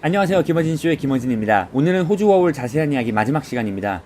안녕하세요. 김어진쇼의 김어진입니다. 오늘은 호주 워홀 자세한 이야기 마지막 시간입니다.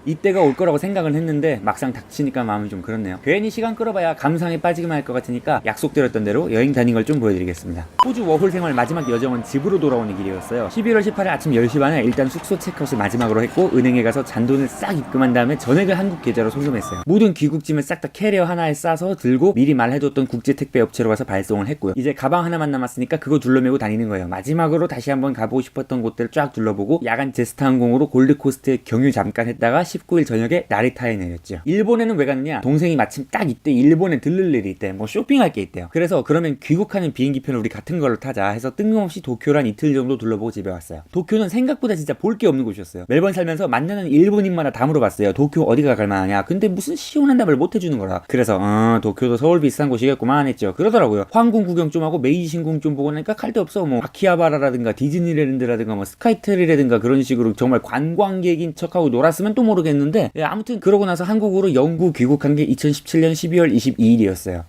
이때가 올 거라고 생각을 했는데 막상 닥치니까 마음이 좀 그렇네요. 괜히 시간 끌어봐야 감상에 빠지기만 할 것 같으니까 약속드렸던 대로 여행 다닌 걸 좀 보여드리겠습니다. 호주 워홀 생활 마지막 여정은 집으로 돌아오는 길이었어요. 11월 18일 아침 10시 반에 일단 숙소 체크아웃을 마지막으로 했고 은행에 가서 잔돈을 싹 입금한 다음에 전액을 한국 계좌로 송금했어요. 모든 귀국짐을 싹 다 캐리어 하나에 싸서 들고 미리 말해뒀던 국제 택배 업체로 가서 발송을 했고요. 이제 가방 하나만 남았으니까 그거 둘러매고 다니는 거예요. 마지막으로 다시 한번 가보고 싶었던 곳들 쫙 둘러보고 야간 제스타 항공으로 골드코스트에 경유 잠깐 했다가 19일 저녁에 나리타에 내렸죠. 일본에는 왜 갔느냐? 동생이 마침 딱 이때 일본에 들를 일이 있대. 뭐 쇼핑할 게 있대요. 그래서 그러면 귀국하는 비행기편을 우리 같은 걸로 타자 해서 뜬금없이 도쿄를 한 이틀 정도 둘러보고 집에 왔어요. 도쿄는 생각보다 진짜 볼 게 없는 곳이었어요. 멜번 살면서 만나는 일본인마다 다 물어봤어요. 도쿄 어디가 갈만하냐? 근데 무슨 시원한 답을 못 해주는 거라. 그래서 도쿄도 서울 비슷한 곳이겠구만 했죠. 그러더라고요. 황궁 구경 좀 하고 메이지 신궁 좀 보고 나니까 갈 데 없어. 뭐 아키하바라라든가 디즈니랜드라든가 뭐 스카이트리라든가 그런 식으로 정말 관광객인 척하고 놀았으면 또 모르겠는데 아무튼 그러고 나서 한국으로 영구 귀국한 게 2017년 12월 22일이었어요.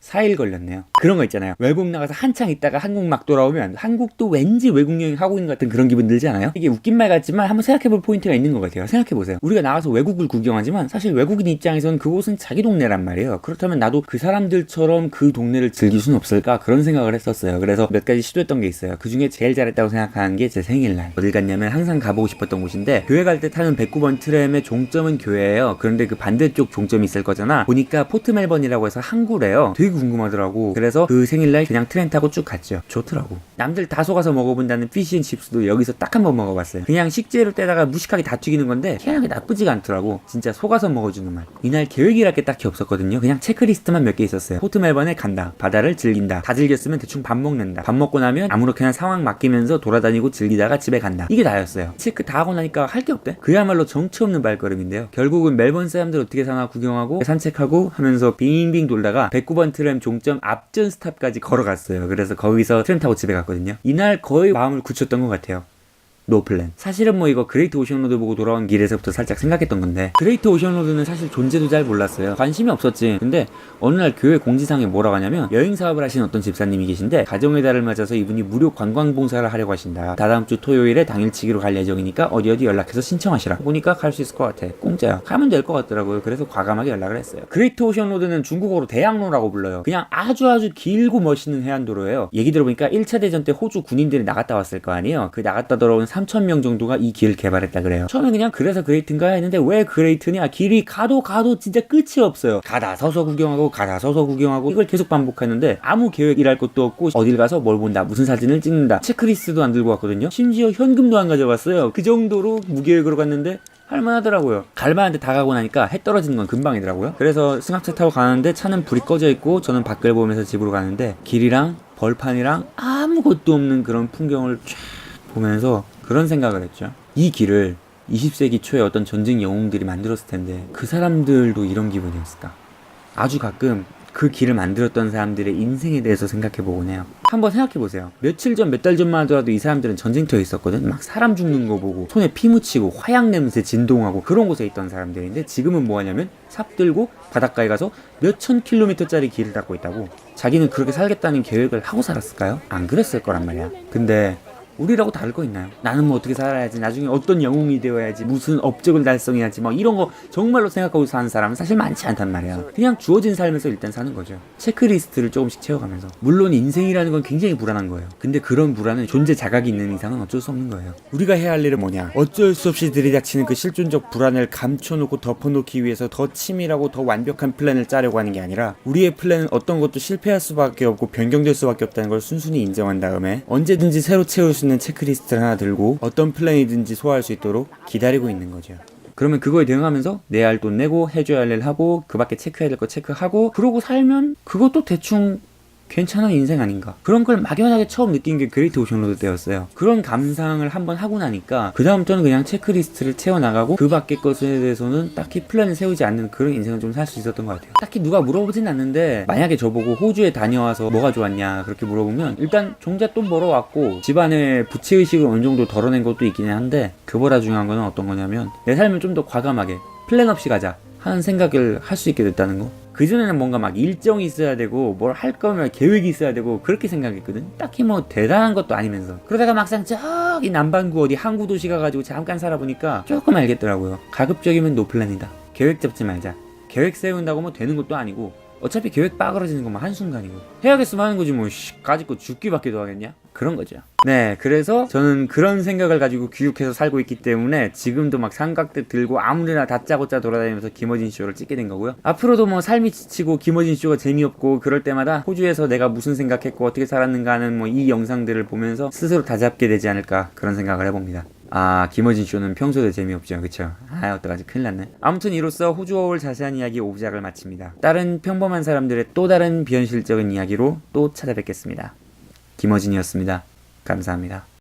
4일 걸렸네요. 그런 거 있잖아요. 외국 나가서 한창 있다가 한국 막 돌아오면 한국도 왠지 외국 여행 하고 있는 것 같은 그런 기분 들지 않아요? 이게 웃긴 말 같지만 한번 생각해볼 포인트가 있는 것 같아요. 생각해보세요. 우리가 나가서 외국을 구경하지만 사실 외국인 입장에서는 그곳은 자기 동네란 말이에요. 그렇다면 나도 그 사람들처럼 그 동네를 즐길 수는 없을까? 그런 생각을 했었어요. 그래서 몇 가지 시도했던 게 있어요. 그 중에 제일 잘했다고 생각하는 게 제 생일날. 어딜 갔냐면 항상 가보고 싶었던 곳인데 교회 갈 때 타는 109번 트램의 종점은 교회예요. 그런데 그 반대쪽 종점이 있을 거잖아. 보니까 포트 멜번이라고 해서 항구래요. 되게 궁금하더라고. 그래서 그 생일날 그냥 트램 타고 쭉 갔죠. 좋더라고. 남들 다 속아서 먹어본다는 피시앤칩스도 여기서 딱 한 번 먹어봤어요. 그냥 식재료 떼다가 무식하게 다 튀기는 건데 희한하게 나쁘지가 않더라고. 진짜 속아서 먹어주는 맛. 이날 계획이랄 게 딱히 없었거든요. 그냥 체크리스트만 몇 개 있었어요. 포트 멜번에 간다. 바다를 즐긴다. 다 즐겼으면 대충 밥 먹는다. 밥 먹고 나면 아무렇게나 상황 맡기면서 돌아다니고 즐기다가 집에 간다. 이게 다였어요. 체크 다 하고 나니까 할 게 없대. 그야말로 정처 없는 발걸음인데요. 결국은 멜번 사람들 어떻게 사나 구경하고 산책하고 하면서 빙빙 돌다가 109번 트램 종점 앞전 스탑까지 걸어갔어요. 그래서 거기서 트램 타고 집에 갔거든요. 이날 거의 마음을 굳혔던 것 같아요. 노플랜. 사실은 뭐 이거 그레이트 오션로드 보고 돌아온 길에서부터 살짝 생각했던 건데 그레이트 오션로드는 사실 존재도 잘 몰랐어요. 관심이 없었지. 근데 어느 날 교회 공지사항에 뭐라고 하냐면 여행 사업을 하시는 어떤 집사님이 계신데 가정의 달을 맞아서 이분이 무료 관광봉사를 하려고 하신다. 다다음 주 토요일에 당일치기로 갈 예정이니까 어디 연락해서 신청하시라. 보니까 갈 수 있을 것 같아. 공짜야. 가면 될 것 같더라고요. 그래서 과감하게 연락을 했어요. 그레이트 오션로드는 중국어로 대양로라고 불러요. 그냥 아주 길고 멋있는 해안도로예요. 얘기 들어보니까 1차 대전 때 호주 군인들이 나갔다 왔을 거 아니에요. 그 나갔다 돌아온 3,000명 정도가 이 길을 개발했다 그래요. 처음에 그냥 그래서 그레이트인가 했는데 왜 그레이트냐? 길이 가도 진짜 끝이 없어요. 가다 서서 구경하고 이걸 계속 반복하는데 아무 계획이랄 것도 없고 어딜 가서 뭘 본다, 무슨 사진을 찍는다, 체크리스트도 안 들고 왔거든요. 심지어 현금도 안 가져갔어요. 그 정도로 무계획으로 갔는데 할만하더라고요. 갈만한데 다 가고 나니까 해 떨어지는 건 금방이더라고요. 그래서 승합차 타고 가는데 차는 불이 꺼져 있고 저는 밖을 보면서 집으로 가는데 길이랑 벌판이랑 아무것도 없는 그런 풍경을 쫙 보면서 그런 생각을 했죠. 이 길을 20세기 초에 어떤 전쟁 영웅들이 만들었을 텐데 그 사람들도 이런 기분이었을까? 아주 가끔 그 길을 만들었던 사람들의 인생에 대해서 생각해보곤 해요. 한번 생각해보세요. 며칠 전, 몇 달 전만 하더라도 이 사람들은 전쟁터에 있었거든. 막 사람 죽는 거 보고 손에 피 묻히고 화약 냄새 진동하고 그런 곳에 있던 사람들인데 지금은 뭐하냐면 삽 들고 바닷가에 가서 몇천 킬로미터짜리 길을 닦고 있다고. 자기는 그렇게 살겠다는 계획을 하고 살았을까요? 안 그랬을 거란 말이야. 근데 우리라고 다를 거 있나요? 나는 뭐 어떻게 살아야지, 나중에 어떤 영웅이 되어야지, 무슨 업적을 달성해야지, 막 이런 거 정말로 생각하고 사는 사람은 사실 많지 않단 말이야. 그냥 주어진 삶에서 일단 사는 거죠. 체크리스트를 조금씩 채워가면서. 물론 인생이라는 건 굉장히 불안한 거예요. 근데 그런 불안은 존재 자각이 있는 이상은 어쩔 수 없는 거예요. 우리가 해야 할 일은 뭐냐? 어쩔 수 없이 들이닥치는 그 실존적 불안을 감춰놓고 덮어놓기 위해서 더 치밀하고 더 완벽한 플랜을 짜려고 하는 게 아니라 우리의 플랜은 어떤 것도 실패할 수밖에 없고 변경될 수밖에 없다는 걸 순순히 인정한 다음에 언제든지 새로 채울 수 있는 체크리스트를 하나 들고 어떤 플랜이든지 소화할 수 있도록 기다리고 있는 거죠. 그러면 그거에 대응하면서 내야 할 돈 내고 해줘야 할 일 하고 그 밖에 체크해야 될 거 체크하고 그러고 살면 그것도 대충 괜찮은 인생 아닌가. 그런 걸 막연하게 처음 느낀 게 그레이트 오션로드 때였어요. 그런 감상을 한번 하고 나니까 그 다음부터는 그냥 체크리스트를 채워나가고 그 밖의 것에 대해서는 딱히 플랜을 세우지 않는 그런 인생을 좀 살 수 있었던 것 같아요. 딱히 누가 물어보진 않는데 만약에 저보고 호주에 다녀와서 뭐가 좋았냐 그렇게 물어보면 일단 종잣돈 벌어왔고 집안에 부채의식을 어느 정도 덜어낸 것도 있기는 한데 그보다 중요한 건 어떤 거냐면 내 삶을 좀 더 과감하게 플랜 없이 가자 하는 생각을 할 수 있게 됐다는 거. 그전에는 뭔가 막 일정이 있어야 되고 뭘 할 거면 계획이 있어야 되고 그렇게 생각했거든. 딱히 뭐 대단한 것도 아니면서. 그러다가 막상 저기 남반구 어디 항구 도시 가가지고 잠깐 살아보니까 조금 알겠더라고요. 가급적이면 노플랜이다. 계획 잡지 말자. 계획 세운다고 뭐 되는 것도 아니고 어차피 계획 빠그러지는 것만 한순간이고 해야겠으면 하는 거지 뭐 까짓거 죽기밖에도 하겠냐? 그런 거죠. 네, 그래서 저는 그런 생각을 가지고 귀국해서 살고 있기 때문에 지금도 막 삼각대 들고 아무데나 다짜고짜 돌아다니면서 김어진 쇼를 찍게 된 거고요. 앞으로도 뭐 삶이 지치고 김어진 쇼가 재미없고 그럴 때마다 호주에서 내가 무슨 생각했고 어떻게 살았는가 하는 뭐 이 영상들을 보면서 스스로 다잡게 되지 않을까 그런 생각을 해봅니다. 아, 김어진 쇼는 평소에도 재미없죠. 그쵸? 아, 어떡하지? 큰일 났네. 아무튼 이로써 호주어울 자세한 이야기 5부작을 마칩니다. 다른 평범한 사람들의 또 다른 비현실적인 이야기로 또 찾아뵙겠습니다. 김어진이었습니다. 감사합니다.